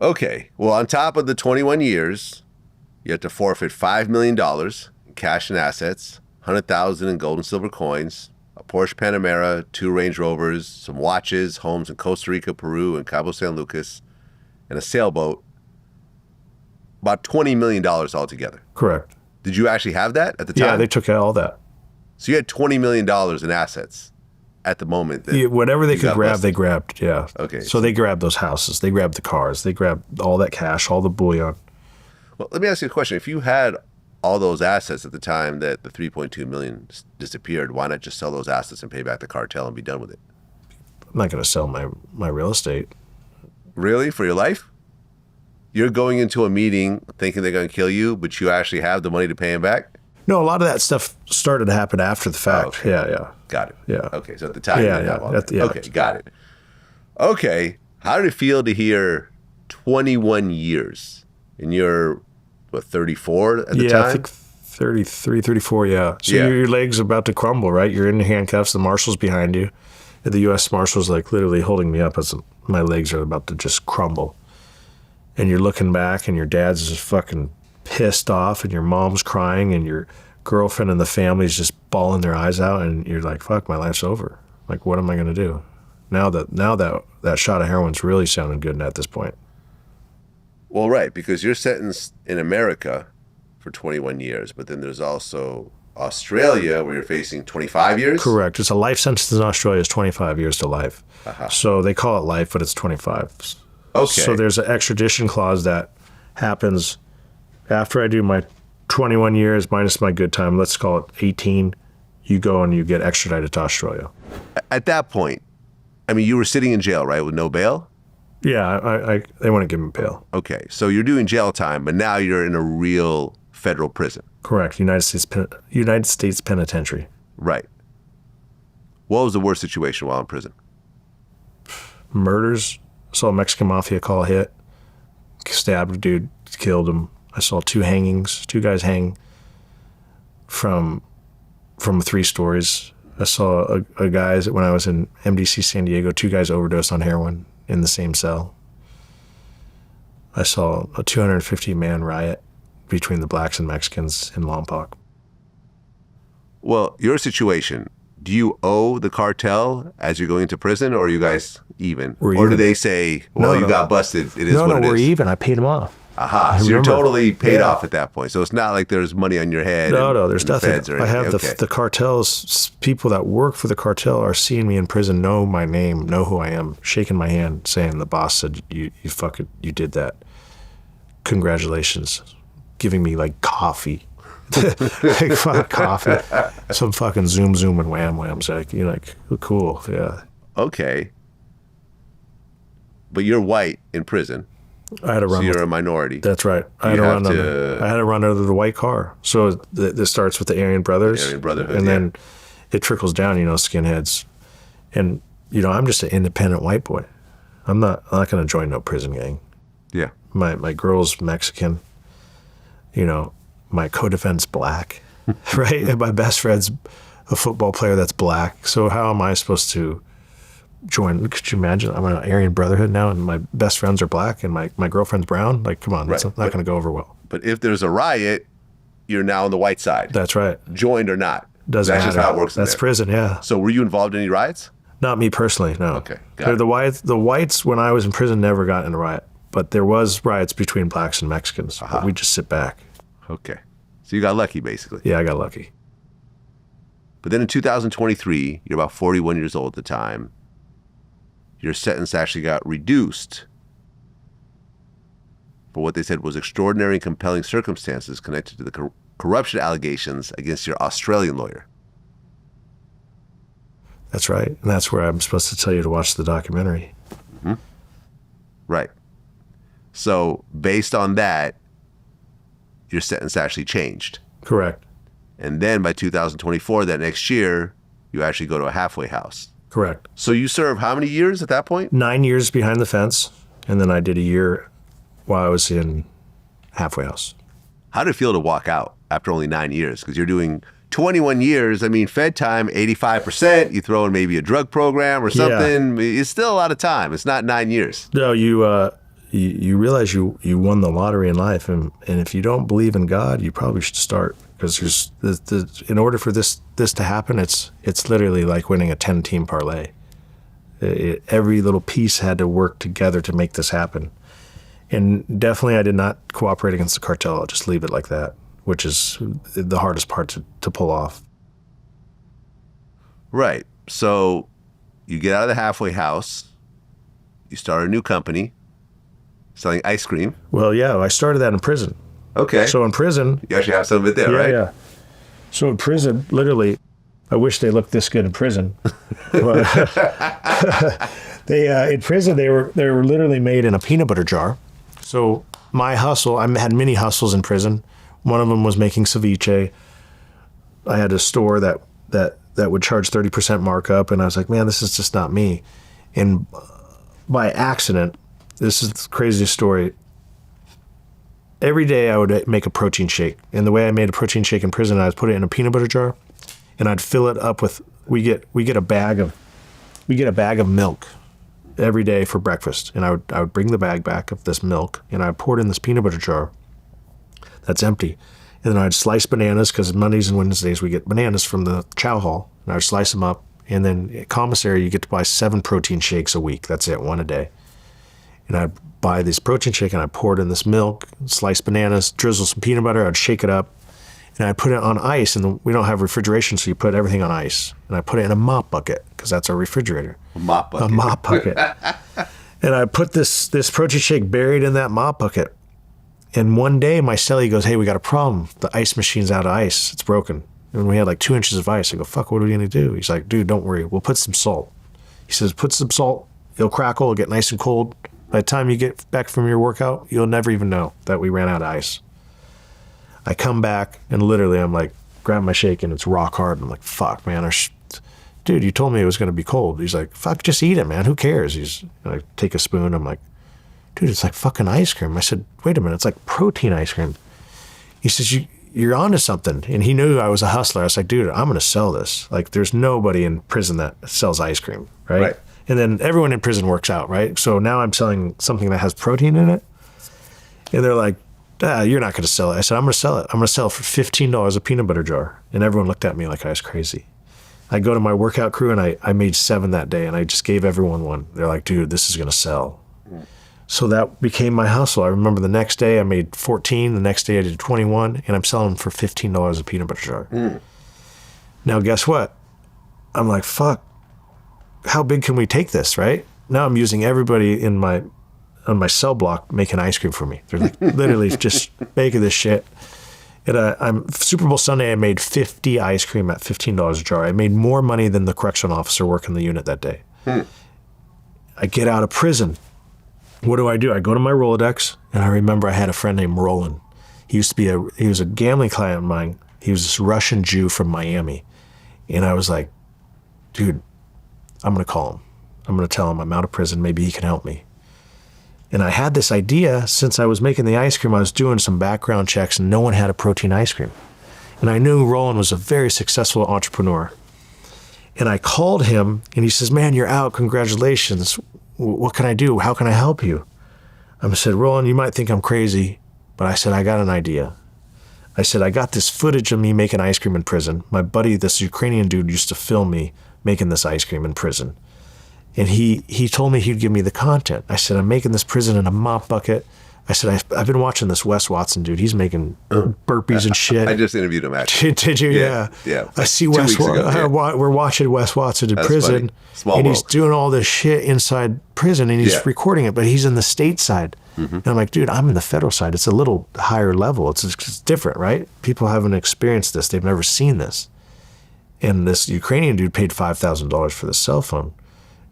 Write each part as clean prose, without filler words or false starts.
Okay. Well, on top of the 21 years, you have to forfeit $5 million in cash and assets, $100,000 in gold and silver coins, a Porsche Panamera, 2 Range Rovers, some watches, homes in Costa Rica, Peru, and Cabo San Lucas, and a sailboat. About $20 million altogether. Correct. Did you actually have that at the time? Yeah, they took all that. So you had $20 million in assets at the moment. Yeah, whatever they could grab, they grabbed, yeah. Okay. So they grabbed those houses. They grabbed the cars. They grabbed all that cash, all the bullion. Well, let me ask you a question. If you had all those assets at the time that the $3.2 million disappeared, why not just sell those assets and pay back the cartel and be done with it? I'm not going to sell my real estate. Really? For your life? You're going into a meeting thinking they're going to kill you, but you actually have the money to pay them back? No, a lot of that stuff started to happen after the fact. Oh, okay. Yeah. Got it. Yeah. Okay, so at the time, you didn't have all that. Yeah. Okay, got it. Okay, how did it feel to hear 21 years? And you're, what, 34 at the time? Yeah, I think 33, 34, yeah. So your leg's about to crumble, right? You're in handcuffs, the marshal's behind you. The U.S. Marshal's like literally holding me up as my legs are about to just crumble. And you're looking back and your dad's just fucking pissed off and your mom's crying and your girlfriend and the family's just bawling their eyes out and you're like, fuck, my life's over. Like, what am I going to do? Now that shot of heroin's really sounding good at this point. Well, right, because you're sentenced in America for 21 years, but then there's also Australia where you're facing 25 years? Correct. It's a life sentence in Australia. It's 25 years to life. So they call it life, but it's 25. Okay. So there's an extradition clause that happens after I do my 21 years minus my good time. Let's call it 18. You go and you get extradited to Australia. At that point, I mean, you were sitting in jail, right, with no bail? Yeah, they want to give him bail. Okay, so you're doing jail time, but now you're in a real federal prison. Correct. United States Penitentiary. Right. What was the worst situation while in prison? Murders. I saw a Mexican mafia call hit. Stabbed a dude, killed him. I saw 2 hangings, 2 guys hang from 3 stories. I saw a guys, when I was in MDC San Diego, 2 guys overdosed on heroin in the same cell. I saw a 250-man riot between the blacks and Mexicans in Lompoc. Well, your situation, do you owe the cartel as you're going into prison, or are you guys even? Do they say, well, you got busted, it is what it is? No, we're even. I paid them off. Aha, so you're totally paid off at that point. So it's not like there's money on your head. No, there's nothing. I have okay. the cartels, people that work for the cartel are seeing me in prison, know my name, know who I am, shaking my hand, saying the boss said, you did that. Congratulations. Giving me like coffee. Like fucking coffee. Some fucking zoom and whams. Like, you're like, cool, yeah. Okay. But you're white in prison. I had to run. So you're a minority. That's right. I had to run under the white car. So this starts with the Aryan Brothers. Aryan Brotherhood, and then it trickles down, skinheads. And, I'm just an independent white boy. I'm not going to join no prison gang. Yeah. My girl's Mexican. My co-defendant's black, right? And my best friend's a football player that's black. So how am I supposed to join? Could you imagine? I'm an Aryan Brotherhood now, and my best friends are black, and my girlfriend's brown. Like, come on, that's not going to go over well. But if there's a riot, you're now on the white side. That's right. Joined or not. Doesn't matter. That's just how it works. That's prison, yeah. So were you involved in any riots? Not me personally, no. Okay, got it. The whites, when I was in prison, never got in a riot. But there was riots between blacks and Mexicans. But we just sit back. Okay. So you got lucky, basically. Yeah, I got lucky. But then in 2023, you're about 41 years old at the time. Your sentence actually got reduced for what they said was extraordinary and compelling circumstances connected to the corruption allegations against your Australian lawyer. That's right. And that's where I'm supposed to tell you to watch the documentary. Mm-hmm. Right. So based on that, your sentence actually changed. Correct. And then by 2024, that next year, you actually go to a halfway house. Correct. So you serve how many years at that point? 9 years behind the fence. And then I did a year while I was in halfway house. How did it feel to walk out after only 9 years? Because you're doing 21 years. I mean, Fed time, 85%. You throw in maybe a drug program or something. Yeah. It's still a lot of time. It's not 9 years. No, you realize you won the lottery in life, and if you don't believe in God, you probably should start, because in order for this to happen, it's literally like winning a 10-team parlay. Every little piece had to work together to make this happen. And definitely I did not cooperate against the cartel. I'll just leave it like that, which is the hardest part to pull off. Right. So you get out of the halfway house, you start a new company selling ice cream. Well, yeah, I started that in prison. Okay. So in prison... You actually have some of it there, right? Yeah. So in prison, literally, I wish they looked this good in prison. But in prison, they were literally made in a peanut butter jar. So my hustle, I had many hustles in prison. One of them was making ceviche. I had a store that would charge 30% markup, and I was like, man, this is just not me. And by accident, this is the craziest story. Every day I would make a protein shake. And the way I made a protein shake in prison, I would put it in a peanut butter jar, and I'd fill it up with, we get a bag of milk every day for breakfast. And I would bring the bag back of this milk, and I'd pour it in this peanut butter jar that's empty. And then I'd slice bananas, because Mondays and Wednesdays we get bananas from the chow hall, and I'd slice them up. And then at commissary, you get to buy 7 protein shakes a week. That's it, 1 a day. And I'd buy this protein shake, and I'd pour it in this milk, slice bananas, drizzle some peanut butter, I'd shake it up, and I'd put it on ice. And we don't have refrigeration, so you put everything on ice. And I put it in a mop bucket, because that's our refrigerator. A mop bucket. A mop bucket. And I put this protein shake buried in that mop bucket. And one day my cellie goes, hey, we got a problem. The ice machine's out of ice. It's broken. And we had like 2 inches of ice. I go, fuck, what are we going to do? He's like, dude, don't worry. We'll put some salt. He says, put some salt. It'll crackle. It'll get nice and cold. By the time you get back from your workout, you'll never even know that we ran out of ice. I come back, and literally I'm like, grab my shake, and it's rock hard. I'm like, fuck, man. Dude, you told me it was going to be cold. He's like, fuck, just eat it, man. Who cares? I take a spoon. I'm like, dude, it's like fucking ice cream. I said, wait a minute, it's like protein ice cream. He says, you're onto something. And he knew I was a hustler. I was like, dude, I'm going to sell this. Like, there's nobody in prison that sells ice cream, right? And then everyone in prison works out, right? So now I'm selling something that has protein in it. And they're like, you're not going to sell it. I said, I'm going to sell it. I'm going to sell it for $15 a peanut butter jar. And everyone looked at me like I was crazy. I go to my workout crew, and I made 7 that day, and I just gave everyone one. They're like, dude, this is going to sell. So that became my hustle. I remember the next day I made 14. The next day I did 21, and I'm selling for $15 a peanut butter jar. Now, guess what? I'm like, fuck, how big can we take this, right? Now I'm using everybody on my cell block making ice cream for me. They're like literally just making this shit. And Super Bowl Sunday, I made 50 ice cream at $15 a jar. I made more money than the correctional officer working the unit that day. I get out of prison. What do? I go to my Rolodex, and I remember I had a friend named Roland. He was a gambling client of mine. He was this Russian Jew from Miami. And I was like, dude, I'm going to call him. I'm going to tell him I'm out of prison. Maybe he can help me. And I had this idea, since I was making the ice cream, I was doing some background checks, and no one had a protein ice cream. And I knew Roland was a very successful entrepreneur. And I called him, and he says, man, you're out. Congratulations. What can I do? How can I help you? I said, Roland, you might think I'm crazy, but I said, I got an idea. I said, I got this footage of me making ice cream in prison. My buddy, this Ukrainian dude, used to film me making this ice cream in prison. And he told me he'd give me the content. I said, I'm making this prison in a mop bucket. I said, I've been watching this Wes Watson dude. He's making burpees and shit. I just interviewed him, actually. Did you? Yeah. I see Wes Watson. We're watching Wes Watson in prison. And he's doing all this shit inside prison, and he's recording it, but he's in the state side. And I'm like, dude, I'm in the federal side. It's a little higher level. It's different, right? People haven't experienced this. They've never seen this. And this Ukrainian dude paid $5,000 for the cell phone.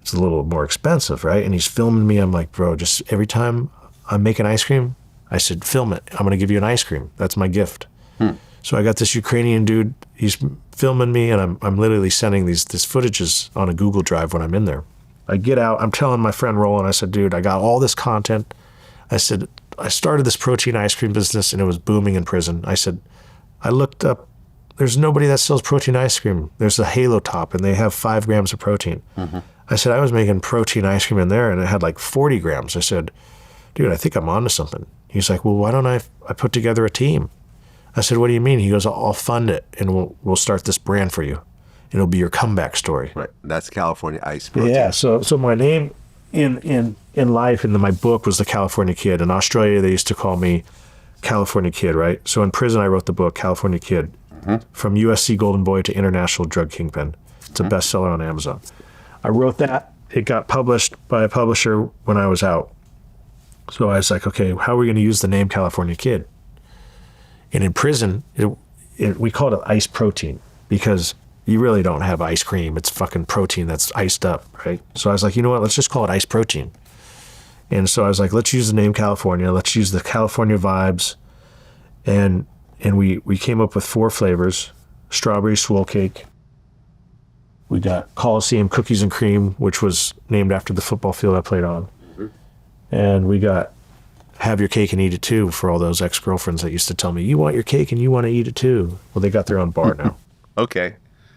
It's a little more expensive, right? And he's filming me. I'm like, bro, just every time I'm making ice cream, I said, film it. I'm going to give you an ice cream. That's my gift. So I got this Ukrainian dude. He's filming me, and I'm literally sending these footages on a Google Drive when I'm in there. I get out. I'm telling my friend Roland, I said, dude, I got all this content. I said, I started this protein ice cream business, and it was booming in prison. I said, I looked up. There's nobody that sells protein ice cream. There's a Halo Top, and they have 5 grams of protein. I said, I was making protein ice cream in there, and it had like 40 grams. I said, dude, I think I'm onto something. He's like, well, why don't I put together a team? I said, what do you mean? He goes, I'll fund it, and we'll start this brand for you. It'll be your comeback story. Right. That's California Ice Protein. Yeah. So my name in life and in my book was the California Kid. In Australia, they used to call me California Kid, right? So in prison, I wrote the book California Kid, from USC Golden Boy to International Drug Kingpin. It's a bestseller on Amazon. I wrote that. It got published by a publisher when I was out. So I was like, okay, how are we going to use the name California Kid? And in prison, we called it ice protein because you really don't have ice cream. It's fucking protein that's iced up, right? So I was like, you know what? Let's just call it ice protein. And so I was like, let's use the name California. Let's use the California vibes. And we came up with 4 flavors: strawberry swirl cake. We got Coliseum cookies and cream, which was named after the football field I played on. And we got have your cake and eat it too, for all those ex-girlfriends that used to tell me, you want your cake and you want to eat it too. Well, they got their own bar now. Okay.